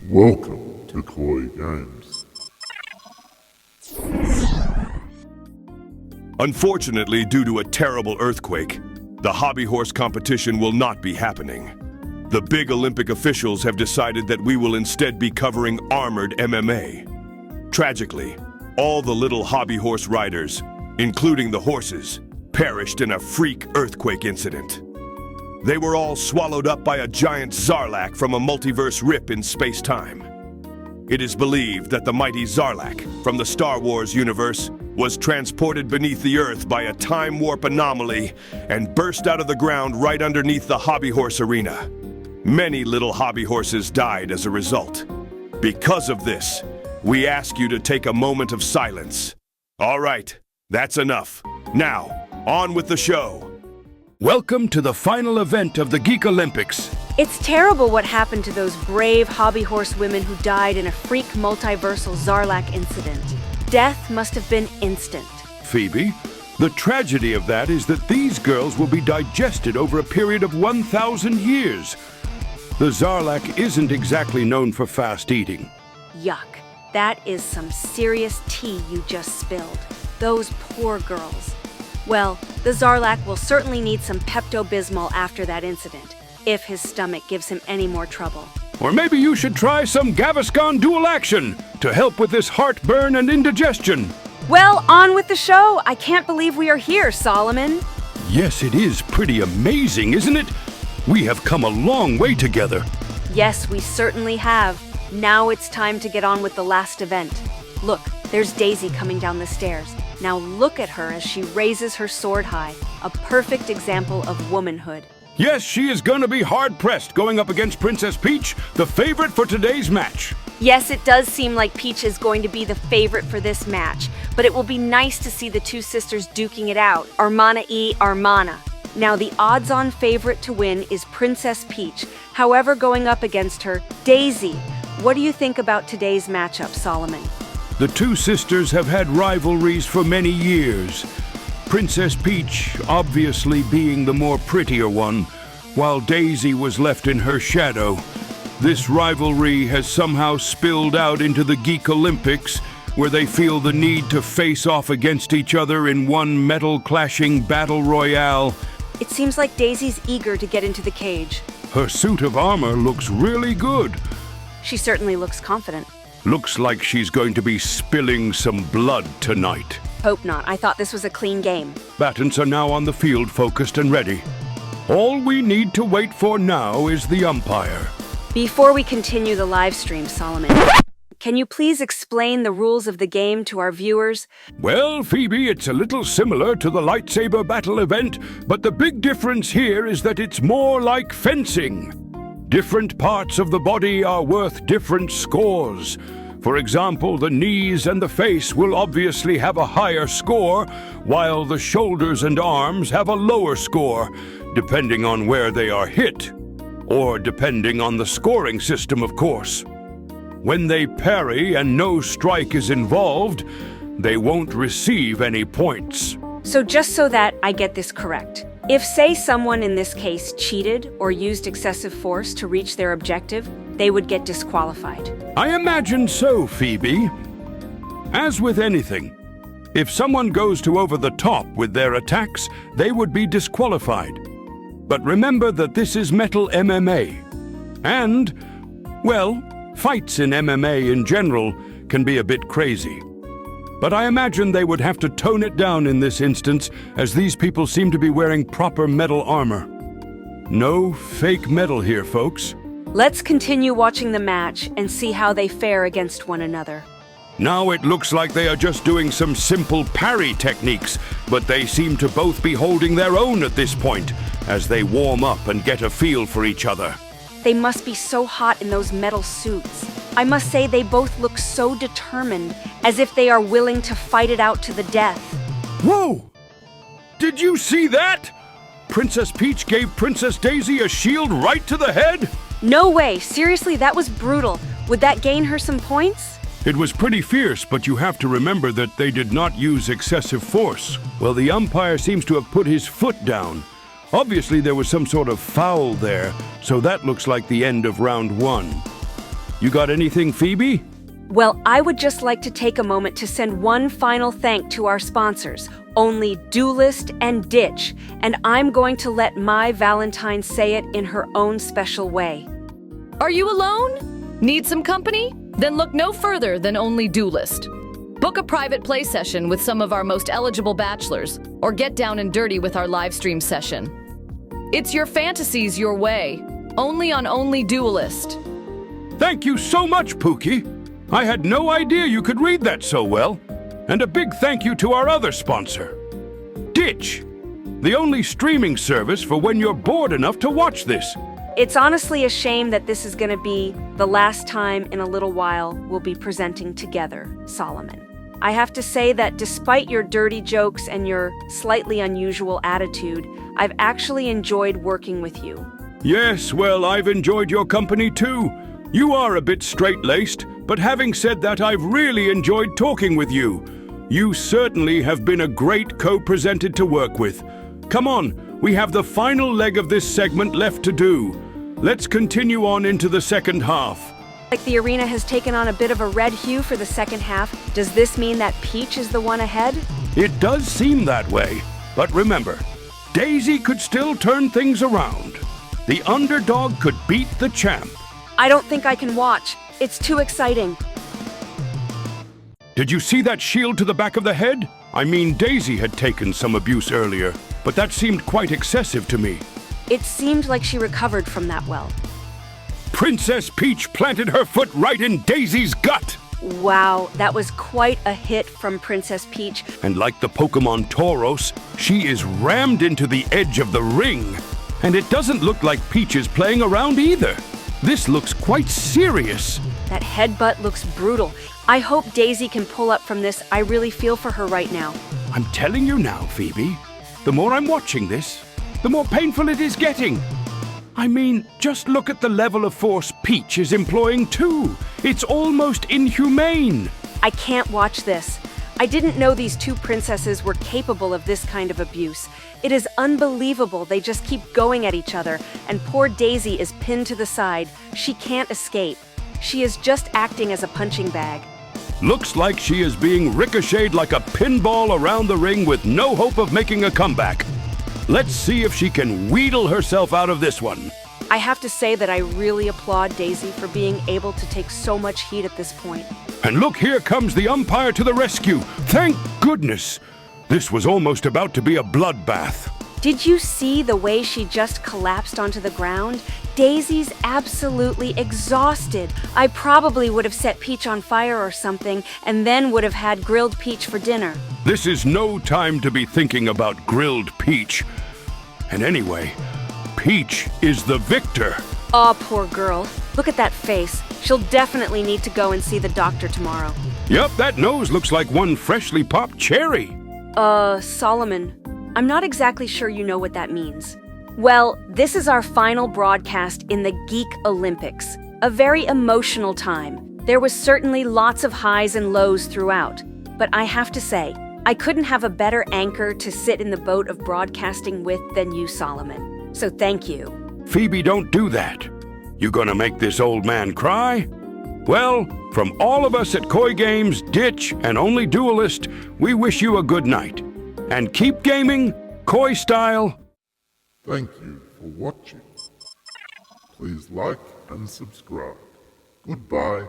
Welcome to Koi Games. Unfortunately, due to a terrible earthquake, the hobby horse competition will not be happening. The big Olympic officials have decided that we will instead be covering Armoured MMA. Tragically, all the little hobby horse riders, including the horses, perished in a freak earthquake incident. They were all swallowed up by a giant Zarlak from a multiverse rip in space-time. It is believed that the mighty Zarlak from the Star Wars universe was transported beneath the Earth by a time warp anomaly and burst out of the ground right underneath the hobby horse arena. Many little hobby horses died as a result. Because of this, we ask you to take a moment of silence. All right, that's enough. Now, on with the show. Welcome to the final event of the Geek Olympics. It's terrible what happened to those brave hobby horse women who died in a freak multiversal Zarlak incident. Death must have been instant. Phoebe, the tragedy of that is that these girls will be digested over a period of 1,000 years. The Zarlak isn't exactly known for fast eating. Yuck. That is some serious tea you just spilled. Those poor girls. Well, the Zarlak will certainly need some Pepto-Bismol after that incident, if his stomach gives him any more trouble. Or maybe you should try some Gaviscon Dual Action to help with this heartburn and indigestion. Well, on with the show. I can't believe we are here, Solomon. Yes, it is pretty amazing, isn't it? We have come a long way together. Yes, we certainly have. Now it's time to get on with the last event. Look, there's Daisy coming down the stairs. Now look at her as she raises her sword high, a perfect example of womanhood. Yes, she is going to be hard-pressed going up against Princess Peach, the favorite for today's match. Yes, it does seem like Peach is going to be the favorite for this match, but it will be nice to see the two sisters duking it out, Armana e Armana. Now the odds-on favorite to win is Princess Peach, however going up against her, Daisy. What do you think about today's matchup, Solomon? The two sisters have had rivalries for many years. Princess Peach obviously being the more prettier one, while Daisy was left in her shadow. This rivalry has somehow spilled out into the Geek Olympics, where they feel the need to face off against each other in one metal-clashing battle royale. It seems like Daisy's eager to get into the cage. Her suit of armor looks really good. She certainly looks confident. Looks like she's going to be spilling some blood tonight. Hope not. I thought this was a clean game. Battants are now on the field, focused and ready. All we need to wait for now is the umpire. Before we continue the live stream, Solomon, can you please explain the rules of the game to our viewers? Well, Phoebe, it's a little similar to the lightsaber battle event, but the big difference here is that it's more like fencing. Different parts of the body are worth different scores. For example, the knees and the face will obviously have a higher score, while the shoulders and arms have a lower score, depending on where they are hit. Or depending on the scoring system, of course. When they parry and no strike is involved, they won't receive any points. So just so that I get this correct, if, say, someone in this case cheated or used excessive force to reach their objective, they would get disqualified. I imagine so, Phoebe. As with anything, if someone goes to over the top with their attacks, they would be disqualified. But remember that this is metal MMA. And, well, fights in MMA in general can be a bit crazy. But I imagine they would have to tone it down in this instance, as these people seem to be wearing proper metal armor. No fake metal here, folks. Let's continue watching the match and see how they fare against one another. Now it looks like they are just doing some simple parry techniques, but they seem to both be holding their own at this point, as they warm up and get a feel for each other. They must be so hot in those metal suits. I must say they both look so determined, as if they are willing to fight it out to the death. Whoa! Did you see that? Princess Peach gave Princess Daisy a shield right to the head? No way. Seriously, that was brutal. Would that gain her some points? It was pretty fierce, but you have to remember that they did not use excessive force. Well, the umpire seems to have put his foot down. Obviously, there was some sort of foul there, so that looks like the end of round one. You got anything, Phoebe? Well, I would just like to take a moment to send one final thank to our sponsors, Only Duelist and Ditch, and I'm going to let my Valentine say it in her own special way. Are you alone? Need some company? Then look no further than Only Duelist. Book a private play session with some of our most eligible bachelors, or get down and dirty with our live stream session. It's your fantasies your way, only on Only Duelist. Thank you so much, Pookie. I had no idea you could read that so well. And a big thank you to our other sponsor, Ditch, the only streaming service for when you're bored enough to watch this. It's honestly a shame that this is going to be the last time in a little while we'll be presenting together, Solomon. I have to say that despite your dirty jokes and your slightly unusual attitude, I've actually enjoyed working with you. Yes, well, I've enjoyed your company too. You are a bit straight-laced, but having said that, I've really enjoyed talking with you. You certainly have been a great co-presenter to work with. Come on, we have the final leg of this segment left to do. Let's continue on into the second half. Like the arena has taken on a bit of a red hue for the second half, does this mean that Peach is the one ahead? It does seem that way, but remember, Daisy could still turn things around. The underdog could beat the champ. I don't think I can watch. It's too exciting. Did you see that shield to the back of the head? I mean, Daisy had taken some abuse earlier, but that seemed quite excessive to me. It seemed like she recovered from that well. Princess Peach planted her foot right in Daisy's gut! Wow, that was quite a hit from Princess Peach. And like the Pokemon Tauros, she is rammed into the edge of the ring. And it doesn't look like Peach is playing around either. This looks quite serious. That headbutt looks brutal. I hope Daisy can pull up from this. I really feel for her right now. I'm telling you now, Phoebe, the more I'm watching this, the more painful it is getting. I mean, just look at the level of force Peach is employing too. It's almost inhumane. I can't watch this. I didn't know these two princesses were capable of this kind of abuse. It is unbelievable. They just keep going at each other, and poor Daisy is pinned to the side. She can't escape. She is just acting as a punching bag. Looks like she is being ricocheted like a pinball around the ring with no hope of making a comeback. Let's see if she can wheedle herself out of this one. I have to say that I really applaud Daisy for being able to take so much heat at this point. And look, here comes the umpire to the rescue. Thank goodness. This was almost about to be a bloodbath. Did you see the way she just collapsed onto the ground? Daisy's absolutely exhausted. I probably would have set Peach on fire or something, and then would have had grilled Peach for dinner. This is no time to be thinking about grilled Peach. And anyway, Peach is the victor. Aw, poor girl. Look at that face. She'll definitely need to go and see the doctor tomorrow. Yup, that nose looks like one freshly popped cherry. Solomon, I'm not exactly sure you know what that means. Well, this is our final broadcast in the Geek Olympics. A very emotional time. There was certainly lots of highs and lows throughout. But I have to say, I couldn't have a better anchor to sit in the boat of broadcasting with than you, Solomon. So thank you. Phoebe, don't do that. You gonna make this old man cry? Well, from all of us at Koi Games, Ditch, and Only Duelist, we wish you a good night. And keep gaming, Koi style. Thank you for watching. Please like and subscribe. Goodbye.